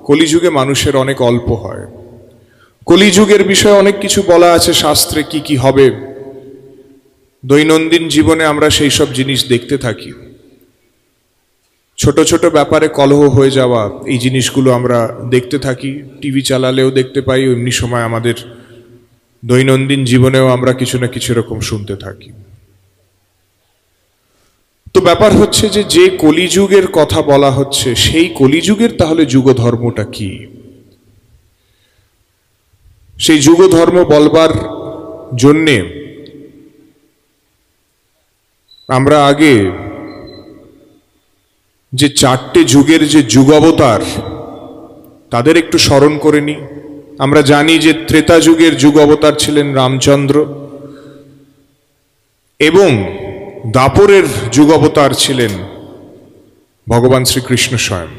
কলিযুগে মানুষের অনেক অল্প হয়। কলিযুগের বিষয়ে অনেক কিছু বলা আছে শাস্ত্রে, কি কি হবে। দৈনন্দিন জীবনে আমরা সেই সব জিনিস দেখতে থাকি। ছোট ছোট ব্যাপারে কলহ হয়ে যাওয়া, এই জিনিসগুলো আমরা দেখতে থাকি। টিভি চালালেও দেখতে পাই, এমনি সময় আমাদের দৈনন্দিন জীবনেও আমরা কিছু না কিছু এরকম শুনতে থাকি। তো ব্যাপার হচ্ছে যে কলিযুগের কথা বলা হচ্ছে, সেই কলিযুগের তাহলে যুগ ধর্মটা কি? সেই যুগ ধর্ম বলবার জন্যে আমরা আগে যে চারটে যুগের যে যুগাবতার তাদের একটু স্মরণ করে নিই। আমরা জানি যে ত্রেতা যুগের যুগ অবতার ছিলেন রামচন্দ্র, এবং দাপরের যুগ অবতার ছিলেন ভগবান শ্রীকৃষ্ণ স্বয়ং।